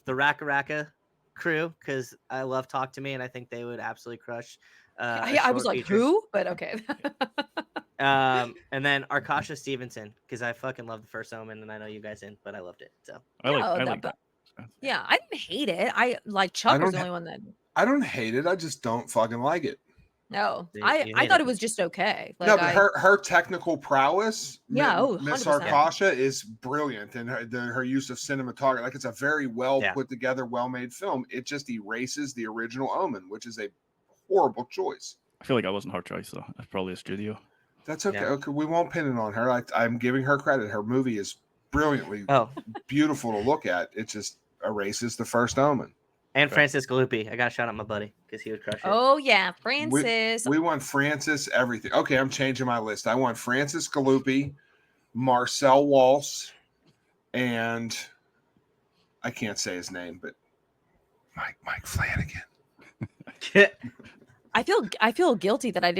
Raka Raka crew, because I love Talk to Me, and I think they would absolutely crush. I was like, feature. who? But okay. And then Arkasha Stevenson, because I fucking love the first Omen, and I know you guys didn't, but I loved it. So I like that- that. Yeah, I didn't hate it. I like I Chuck was don't the only one that. I don't hate it. I just don't fucking like it. No, You I hate thought it. it was just okay. No, Like but her technical prowess, Yeah, Miss 100%. Arkasha is brilliant, and her use of cinematography, like it's a very well Yeah. put together, well made film. It just erases the original Omen, which is a horrible choice. I feel like I wasn't her choice though. It's probably a studio. That's okay. Yeah. Okay, we won't pin it on her. I'm giving her credit. Her movie is brilliantly Oh, beautiful to look at. It just erases the first Omen. and Francis Galupi. I got to shout out my buddy because he would crush it. Oh yeah, Francis. We want Francis everything. Okay, I'm changing my list. I want Francis Galupi, Marcel Waltz, and I can't say his name, but Mike Flanagan. I feel guilty that I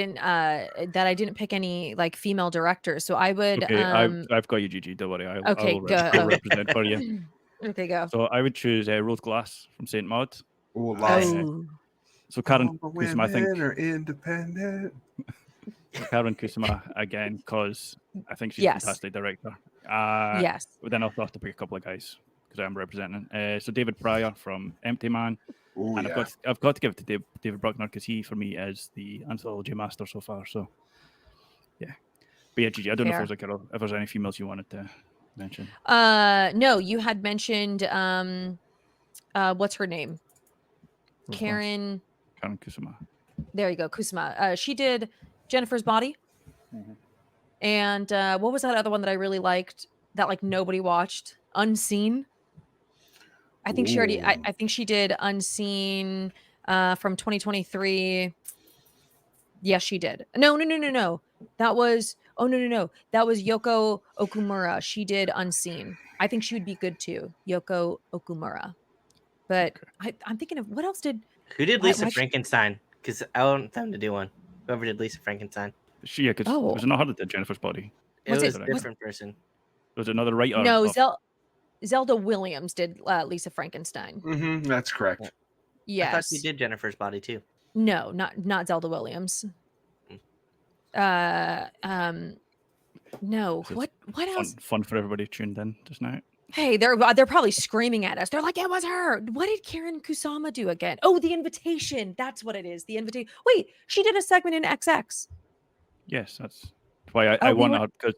didn't pick any like female directors. So I would Okay, I've got you, Gigi. Don't worry. I okay, will go. I'll represent for you. Okay, go. So I would choose Rose Glass from Saint Maud. Oh, love it. Oh, So Karen All Kusama, I think women are independent. Karen Kusama again, because I think she's Yes. a fantastic director. yes. But then I'll have to pick a couple of guys because I'm representing. So David Pryor from Empty Man, Oh, and yeah. I've got to give it to David Bruckner because he for me is the anthology master so far. So yeah, but yeah, Gigi, I don't know if there's any females you wanted to mention. No, you had mentioned what's her name? Rose Glass. Karen Kusama. There you go, Kusama. She did Jennifer's Body. Mhm. And what was that other one that I really liked that like nobody watched? Unseen. I think she already. Ooh. I think she did Unseen from 2023. Yes, she did. No. That was. Oh no. That was Yoko Okumura. She did Unseen. I think she would be good too, Yoko Okumura. But I'm thinking of what else did. Who did Why- Lisa why- Frankenstein? Because I want them to do one. Whoever did Lisa Frankenstein. Yeah, because Oh. was it not her that did Jennifer's Body? It Was was it- a different person. Was it another writer? No, of- Zelda Williams did Lisa Frankenstein. Mm-hmm, that's correct. I Yes. thought she did Jennifer's Body too. No, not Zelda Williams. No. This is What else? fun for everybody tuned in just now. Hey, they're probably screaming at us. They're like, "It was her." What did Karen Kusama do again? Oh, The Invitation. That's what it is. The Invitation. Wait, she did a segment in XX. Yes, that's why I Oh, we want were- her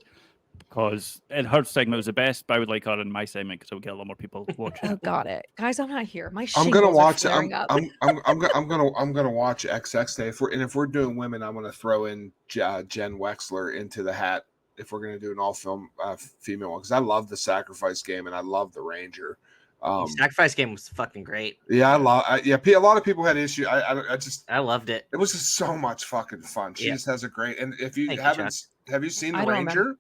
because in her segment was the best, but I would like her in my segment because I would get a lot more people watching. Oh, got it, guys. I'm not here. My I'm gonna shingles are watch. flaring up. I'm gonna watch XX Day. If we're doing women, I'm gonna throw in Jen Wexler into the hat. If we're gonna do an all film female one, because I love the Sacrifice Game and I love the Ranger. Sacrifice Game was fucking great. Yeah, a lot of people had issue. I just I loved it. it was just so much fucking fun. She Yeah. just has a great. And if you Thank you, haven't, have you seen I the don't Ranger?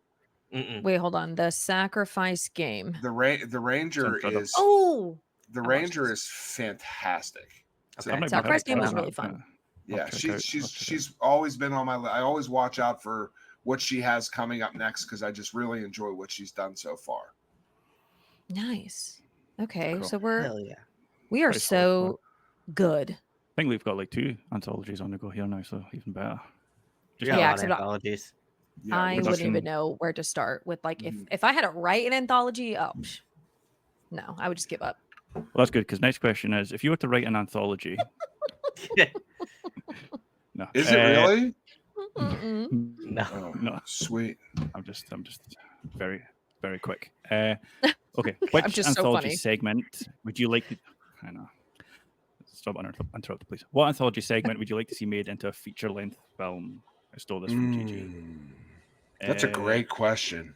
Mm-mm. Wait, hold on. The Sacrifice Game. The Ranger Sounds is Oh, the I watched Ranger this. is fantastic. Okay. I've not even Sacrifice heard of Game was that. really fun. I'll Yeah, check out- she's always been on my list. I always watch out for what she has coming up next because I just really enjoy what she's done so far. nice. Okay, Cool. so Hell yeah. we are Very solid so good. I think we've got like 2 anthologies on the go here now, so even better. We Just got Yeah, a lot of except I- anthologies. Yeah, I we're wouldn't just even in- know where to start with. Like, Mhm. if I had to write an anthology, no, I would just give up. well, that's good because next question is: if you were to write an anthology, no, is it really? Mm-mm. No. Oh, No. sweet. I'm just very, very quick. Okay, which just so anthology funny. segment would you like to? I know. Stop interrupt, please. What anthology segment would you like to see made into a feature-length film? I stole this from Gigi. That's a great question.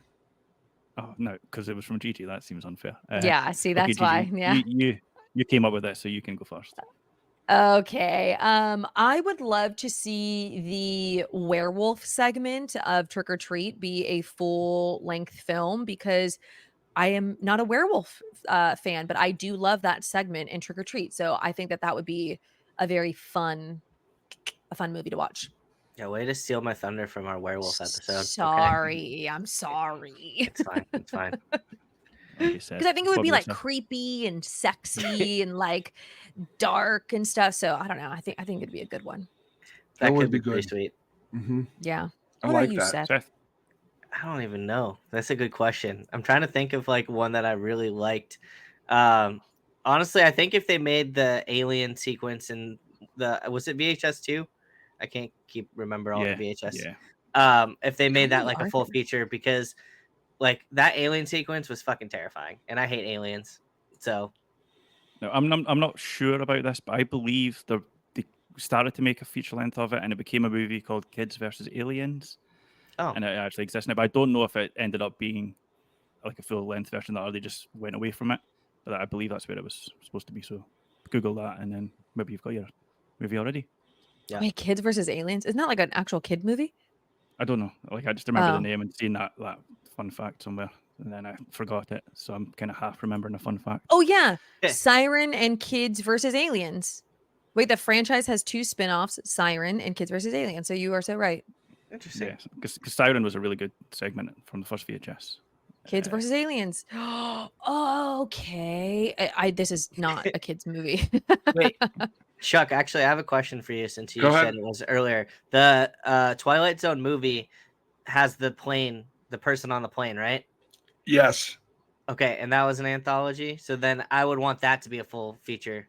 Oh no, because it was from Gigi. That seems unfair. Yeah, see, Okay, that's why. Gigi, Yeah. you came up with this, so you can go first. Okay. I would love to see the werewolf segment of Trick or Treat be a full-length film because I am not a werewolf fan, but I do love that segment in Trick or Treat. So I think that would be a very fun movie to watch. Yeah, way to steal my thunder from our werewolf episode. Sorry, I'm sorry. It's fine. It's fine. Because I think it would be like creepy and sexy and like dark and stuff. So I don't know. I think it'd be a good one. That would could be be pretty good. sweet. Mm-hmm. Yeah. I What like about you, that. Seth? Seth. I don't even know. That's a good question. I'm trying to think of like one that I really liked. Um, Honestly, I think if they made the alien sequence in was it VHS 2? I can't keep remember all the Yeah, VHS. yeah. If they How made that many like a are full there? feature, because like that alien sequence was fucking terrifying, and I hate aliens. So No, I'm not sure about this, but I believe they started to make a feature length of it, and it became a movie called Kids versus Aliens, oh, and it actually exists now. But I don't know if it ended up being like a full length version or they just went away from it. But I believe that's where it was supposed to be. So Google that, and then maybe you've got your movie already. yeah. Wait, Kids versus Aliens? Isn't that like an actual kid movie? I don't know. Like I just remember the Oh, name and seeing that fun fact somewhere, and then I forgot it. So I'm kind of half remembering the fun fact. oh yeah, Yeah. Siren and Kids versus Aliens. Wait, the franchise has 2 spin-offs, Siren and Kids versus Aliens. So you are so right. Interesting. Yeah, because Siren was a really good segment from the first VHS. Kids versus Aliens. Oh, okay. This is not a kids movie. Wait, Chuck, actually, I have a question for you since Go you ahead. said it was earlier. The Twilight Zone movie has the person on the plane, right? Yes. Okay, and that was an anthology. So then I would want that to be a full feature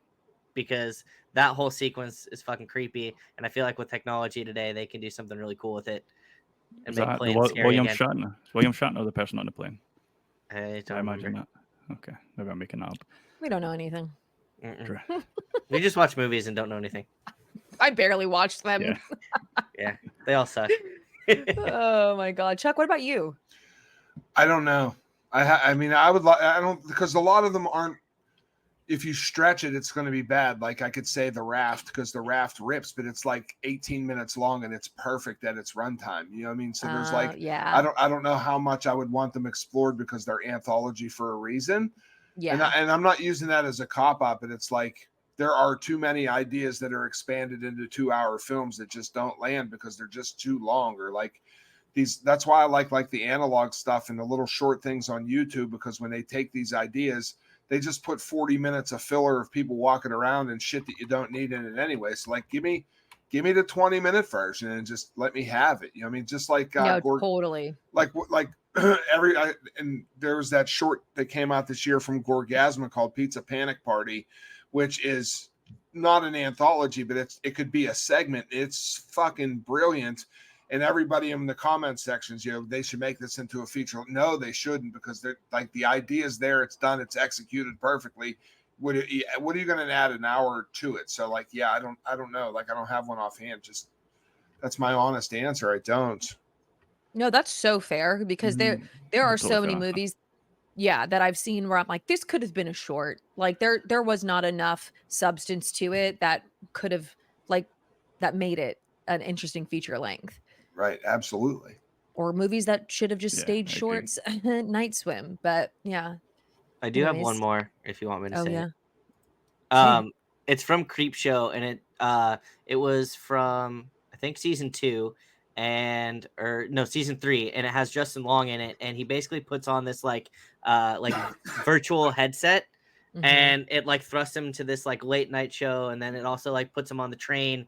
because that whole sequence is fucking creepy. And I feel like with technology today, they can do something really cool with it and Is make that the planes scary William again. Shatner? Is William Shatner the person on the plane? I I don't imagine remember. that. Okay, maybe I'm making that up. We don't know anything. Mm-mm. Sure. We just watch movies and don't know anything. I barely watched them. Yeah. Yeah, they all suck. Oh my god, Chuck, what about you? I don't know. I mean, I would like. I don't, because a lot of them aren't. If you stretch it, it's going to be bad. Like I could say The Raft, because The Raft rips, but it's like 18 minutes long and it's perfect at its runtime. You know what I mean? So there's like, Yeah. I don't know how much I would want them explored because they're anthology for a reason. Yeah. And I'm not using that as a cop out, but it's like there are too many ideas that are expanded into 2-hour films that just don't land because they're just too long, or like these. That's why I like the analog stuff and the little short things on YouTube, because when they take these ideas, they just put 40 minutes of filler of people walking around and shit that you don't need in it anyway. So like, give me the 20-minute version and just let me have it. You know what I mean? Just like No, totally. like and there was that short that came out this year from Gorgasma called Pizza Panic Party, which is not an anthology, but it could be a segment. It's fucking brilliant. And everybody in the comment sections, you know, they should make this into a feature. No, they shouldn't, because they're like, the idea is there, it's done, it's executed perfectly. What are you going to add an hour to it? So like, yeah, I don't know. Like, I don't have one offhand. Just that's my honest answer. I don't. No, that's so fair because there are Totally so many fair enough. movies, yeah, that I've seen where I'm like, this could have been a short. Like there was not enough substance to it that could have like that made it an interesting feature length. Right. Absolutely. Or movies that should have just Yeah, stayed I agree. shorts, Night Swim. But yeah. I do have one Anyways. more if you want me to Oh say yeah. it. Say it. It's from Creepshow, and it was from I think season 2 or no, season 3, and it has Justin Long in it, and he basically puts on this like virtual headset, and it like thrusts him to this like late night show, and then it also like puts him on the train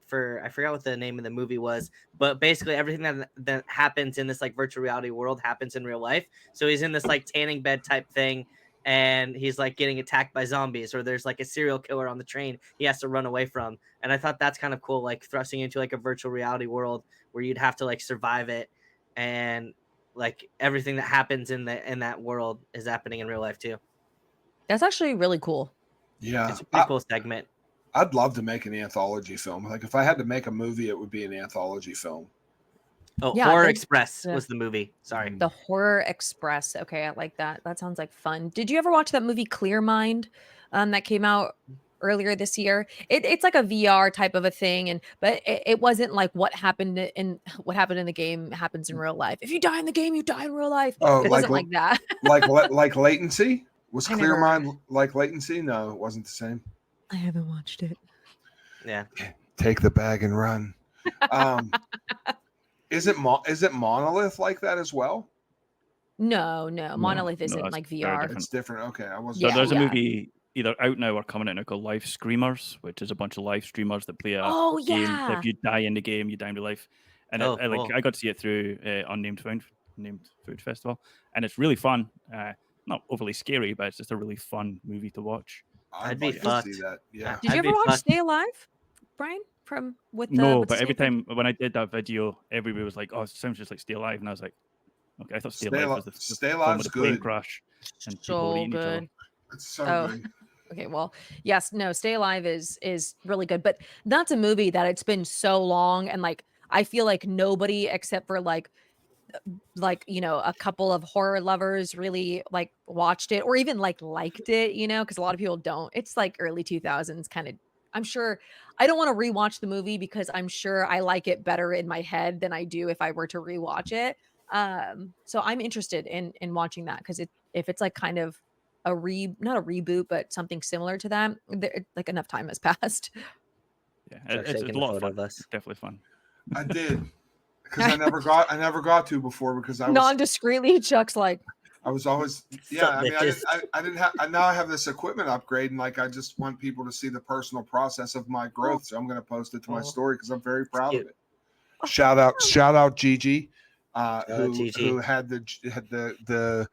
for I forgot what the name of the movie was, but basically everything that happens in this like virtual reality world happens in real life. So he's in this like tanning bed type thing, and he's like getting attacked by zombies, or there's like a serial killer on the train he has to run away from. And I thought that's kind of cool, like thrusting into like a virtual reality world where you'd have to like survive it, and like everything that happens in that world is happening in real life too. That's actually really cool. Yeah. It's a pretty cool segment. I'd love to make an anthology film. Like if I had to make a movie, it would be an anthology film. Oh, Yeah, Horror they- Express yeah. was the movie. Sorry. The Horror Express. Okay, I like that. That sounds like fun. Did you ever watch that movie Clear Mind that came out earlier this year? It's like a VR type of a thing, but it wasn't like what happened in the game happens in real life. If you die in the game, you die in real life. Oh, It wasn't like that. like Latency? Was I Clear never- Mind like Latency? No, it wasn't the same. I haven't watched it. Yeah. Take the bag and run. Is it Monolith like that as well? No, Monolith no, isn't that's like very VR. different. It's different. Okay, I wasn't. So Yeah, there's a yeah. movie either out now or coming out now called Live Screamers, which is a bunch of live streamers that play a Oh game. yeah. If you die in the game, you die in real life. And Oh, like cool. I got to see it through Unnamed Food Festival, and it's really fun. Not overly scary, but it's just a really fun movie to watch. I'd be like to fucked. see that. Yeah. Did you I'd ever be watch fucked. Stay Alive, Brian? From with the No, with but every Stanford- time when I did that video, everybody was like, "Oh, it sounds just like Stay Alive," and I was like, "Okay, I thought Stay Alive was the Stay film Alive's with the plane good. crash and people were so eating each other." good. It's so Oh. good. Okay, well, yes, no, Stay Alive is really good, but that's a movie that it's been so long, and like I feel like nobody except for like a couple of horror lovers really like watched it or even like liked it, because a lot of people don't. It's like early 2000s kind of. I'm sure I don't want to rewatch the movie because I'm sure I like it better in my head than I do if I were to rewatch it. So I'm interested in watching that because if it's like kind of not a reboot, but something similar to that, like enough time has passed. Yeah, Chuck's it's a taking a lot of photo fun. of us. It's definitely fun. I did. Because I never got to before because I was Non-discreetly, Chuck's like, I was always Sup, I mean bitches? I didn't have now I have this equipment upgrade and like I just want people to see the personal process of my growth. So I'm gonna post it to my Aw. story because I'm very proud of Cute. it. Shout out Gigi, Gigi. who had the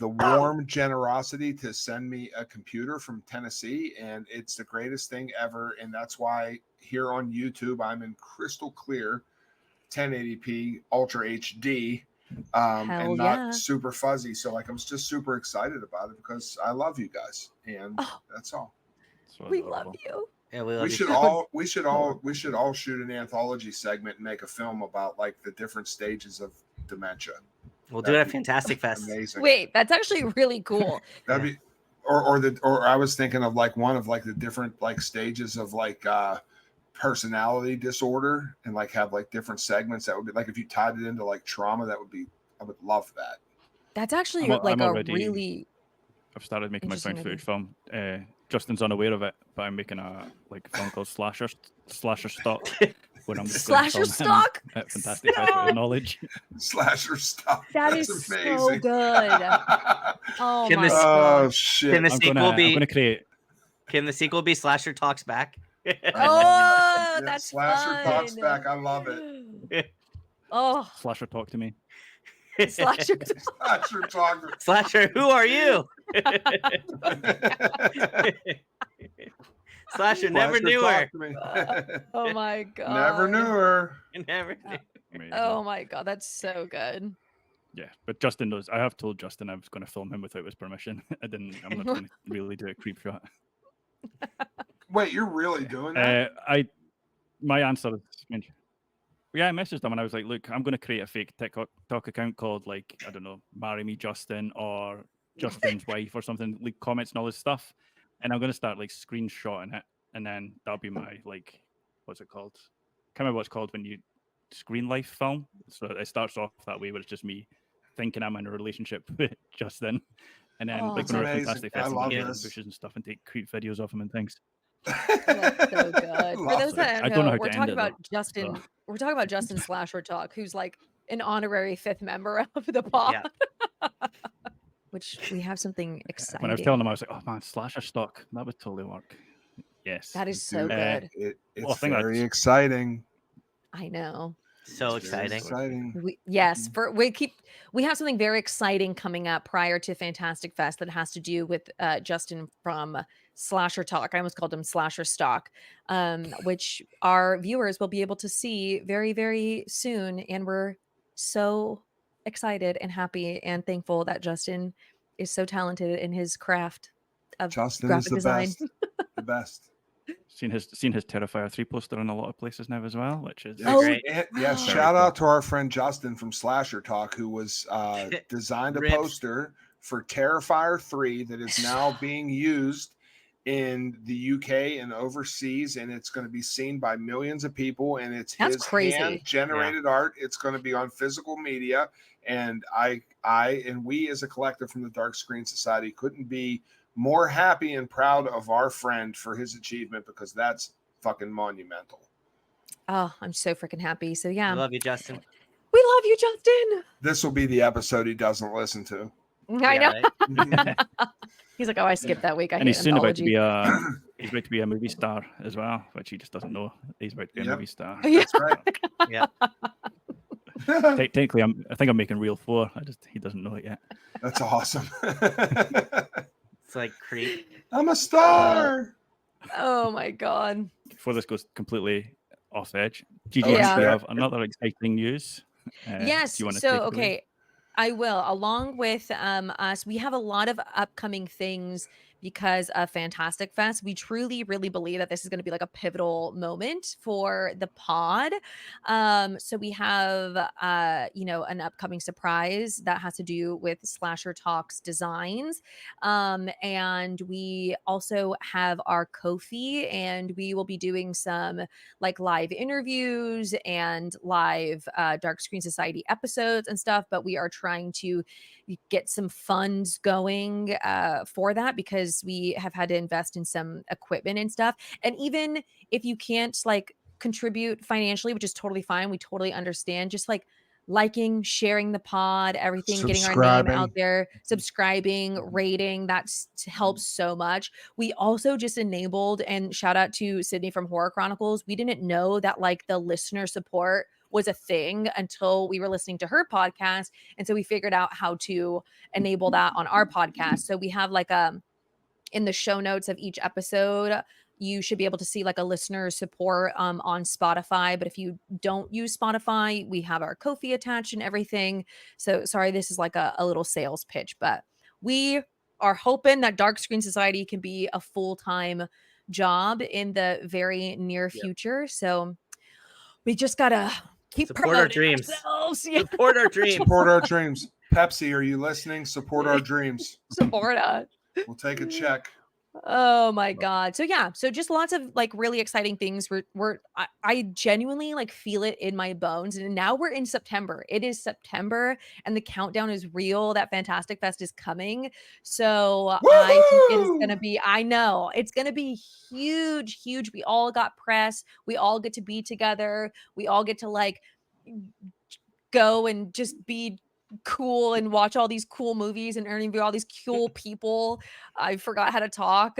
warm generosity to send me a computer from Tennessee, and it's the greatest thing ever. And that's why here on YouTube I'm in crystal clear 1080p Ultra HD. Hell And yeah. not super fuzzy. So like I'm just super excited about it because I love you guys, and that's all. So we adorable. love you. Yeah, we love We you. should too. all shoot an anthology segment and make a film about like the different stages of dementia. We'll do it at That'd be Fantastic Fest. Amazing. Wait, that's actually really cool. That'd be or I was thinking of like one of like the different like stages of like personality disorder and like have like different segments that would be like if you tied it into like trauma, that would be I would love that. That's actually I'm like already- a really I've started making my found Interesting footage film. Justin's unaware of it, but I'm making a film called Slasher Stock. When I'm just gonna Slasher film him Stock? at Fantastic Fest with his knowledge. Slasher stuff. That That's is so amazing. good. Oh Can my this- Oh god. shit. Can the I'm sequel be? gonna create. Can the sequel be Slasher Talks Back? Oh, Yeah, that's Slasher fun. talks back. I love it. Oh, Slasher talk to me. Slasher. Slasher talk. Slasher, who are you? Slasher never Slasher knew talk her. to me. Oh my god. Never knew her. Never knew. Amazing. Oh my god, that's so good. Yeah, but Justin knows. I have told Justin I was going to film him without his permission. I'm not going to really do a creep shot. Wait, you're really doing that? My answer is, yeah, I messaged him and I was like, look, I'm going to create a fake TikTok account called like, I don't know, Marry Me Justin or Justin's wife or something, leave comments and all this stuff. And I'm going to start like screenshotting it. And then that'll be my like, what's it called? Can't remember what it's called when you screen life film. So it starts off that way where it's just me thinking I'm in a relationship with Justin. And then like That's when we're at amazing. Fantastic I Festival, love we get in this. bushes and stuff and take creep videos of him and things. That's so good. For Love those it. that I don't don't know know, how we're to end talking it, about though, Justin. so. We're talking about Justin Slasher Talk, who's like an honorary 5th member of the pod. Yeah. Which we have something exciting. When I was telling him, I was like, oh man, Slasher Stock, that would totally work. Yes. That is so Dude, good. It's Well, I think very that's- exciting. I know. So It's very exciting. Yes, we have something very exciting coming up prior to Fantastic Fest that has to do with Justin from Slasher Talk. I almost called him Slasher Stock, which our viewers will be able to see very, very soon. And we're so excited and happy and thankful that Justin is so talented in his craft of Justin is graphic the design. best. The best. Seen his Terrifier 3 poster in a lot of places now as well, which is Oh, great. And, yes, wow. shout out to our friend Justin from Slasher Talk, who was designed a Rips. poster for Terrifier 3 that is now being used in the UK and overseas, and it's going to be seen by millions of people. And it's That's his crazy. hand-generated art. It's going to be on physical media, and I and we as a collective from the Dark Screen Society couldn't be more happy and proud of our friend for his achievement because that's fucking monumental. Oh, I'm so freaking happy. So yeah, I love you, Justin. we love you, Justin. This will be the episode he doesn't listen to. I know. Yeah, right? He's like, oh, I skipped that week. I and hate he's soon about to Anthology. be He's about to be a movie star as well, which he just doesn't know. He's about to be a Yep. movie star. That's right. Yeah. Technically, I think I'm making Reel 4. He doesn't know it yet. That's awesome. It's like Creep. I'm a star. Oh my god. Before this goes completely off edge, Gigi, Yeah. we have another exciting news. Yes. Do you want to So take it away? okay, I will. Along with us, we have a lot of upcoming things because of Fantastic Fest. We truly, really believe that this is going to be like a pivotal moment for the pod. So we have an upcoming surprise that has to do with Slasher Talks designs. And we also have our Ko-fi, and we will be doing some like live interviews and live Dark Screen Society episodes and stuff, but we are trying to get some funds going for that because we have had to invest in some equipment and stuff. And even if you can't like contribute financially, which is totally fine, we totally understand, just like liking, sharing the pod, everything, getting our name out there, subscribing, rating, helps so much. We also just enabled, and shout out to Sydney from Horror Chronicles. We didn't know that like the listener support was a thing until we were listening to her podcast. And so we figured out how to enable that on our podcast. So we have like in the show notes of each episode, you should be able to see like a listener support on Spotify. But if you don't use Spotify, we have our Ko-fi attached and everything. So sorry, this is like a little sales pitch, but we are hoping that Dark Screen Society can be a full-time job in the very near future. So we just gotta keep Support our promoting dreams. ourselves. Yeah. Support our dreams. Support our dreams. Pepsi, are you listening? Support our dreams. Support us. We'll take a check. Oh my god. So yeah, so just lots of like really exciting things. I genuinely like feel it in my bones. And now we're in September. It is September and the countdown is real. That Fantastic Fest is coming. So I think it is gonna be, I know it's gonna be huge, huge. We all got press, we all get to be together, we all get to like go and just be cool and watch all these cool movies and interview all these cool people. I forgot how to talk.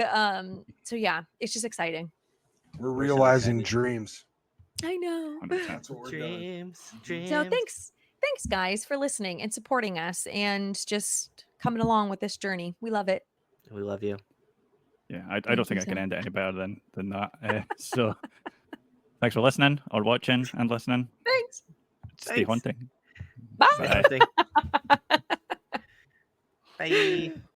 So yeah, it's just exciting. We're realizing dreams. I know. 100%. That's what we're doing. Dreams. So thanks guys for listening and supporting us and just coming along with this journey. We love it. We love you. Yeah, I don't think I can end it any better than that. So thanks for listening or watching and listening. Thanks. Stay haunting. Bye. Bye. Bye.